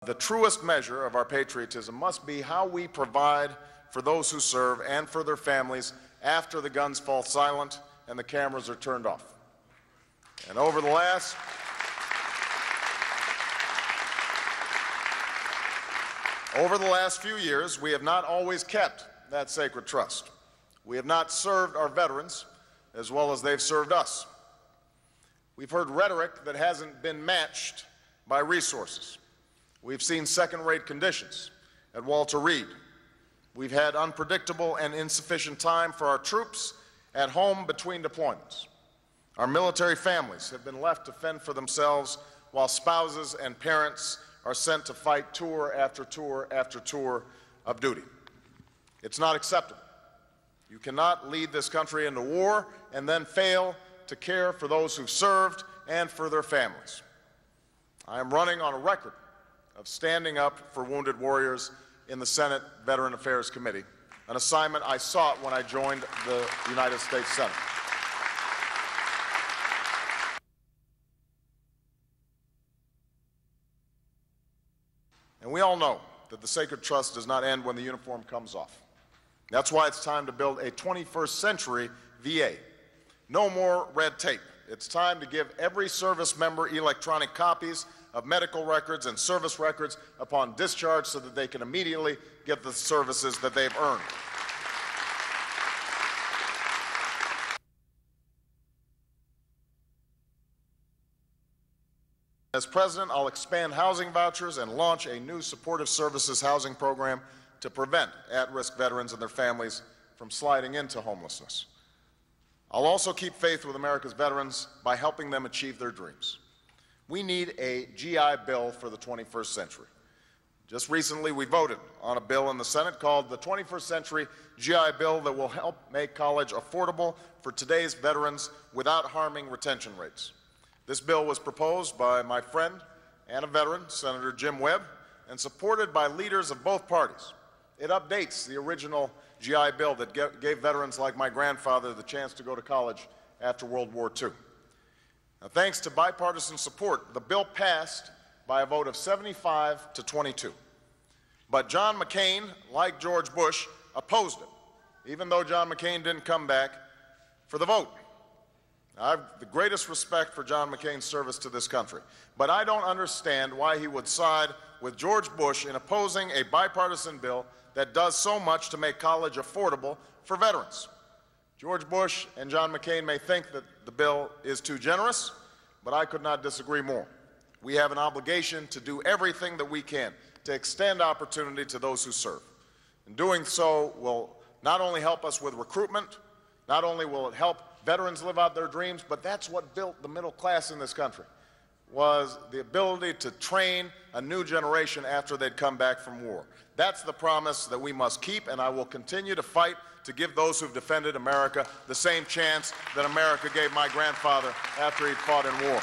The truest measure of our patriotism must be how we provide for those who serve and for their families after the guns fall silent and the cameras are turned off. And over the last few years, we have not always kept that sacred trust. We have not served our veterans as well as they've served us. We've heard rhetoric that hasn't been matched by resources. We've seen second-rate conditions at Walter Reed. We've had unpredictable and insufficient time for our troops at home between deployments. Our military families have been left to fend for themselves while spouses and parents are sent to fight tour after tour after tour of duty. It's not acceptable. You cannot lead this country into war and then fail to care for those who've served and for their families. I am running on a record of standing up for wounded warriors in the Senate Veteran Affairs Committee, an assignment I sought when I joined the United States Senate. And we all know that the sacred trust does not end when the uniform comes off. That's why it's time to build a 21st century VA. No more red tape. It's time to give every service member electronic copies of medical records and service records upon discharge so that they can immediately get the services that they've earned. As president, I'll expand housing vouchers and launch a new supportive services housing program to prevent at-risk veterans and their families from sliding into homelessness. I'll also keep faith with America's veterans by helping them achieve their dreams. We need a GI Bill for the 21st century. Just recently, we voted on a bill in the Senate called the 21st Century GI Bill that will help make college affordable for today's veterans without harming retention rates. This bill was proposed by my friend and a veteran, Senator Jim Webb, and supported by leaders of both parties. It updates the original GI Bill that gave veterans like my grandfather the chance to go to college after World War II. Now, thanks to bipartisan support, the bill passed by a vote of 75 to 22. But John McCain, like George Bush, opposed it, even though John McCain didn't come back for the vote. I have the greatest respect for John McCain's service to this country, but I don't understand why he would side with George Bush in opposing a bipartisan bill that does so much to make college affordable for veterans. George Bush and John McCain may think that the bill is too generous, but I could not disagree more. We have an obligation to do everything that we can to extend opportunity to those who serve. And doing so will not only help us with recruitment, not only will it help veterans live out their dreams, but that's what built the middle class in this country, was the ability to train a new generation after they'd come back from war. That's the promise that we must keep, and I will continue to fight to give those who've defended America the same chance that America gave my grandfather after he'd fought in war.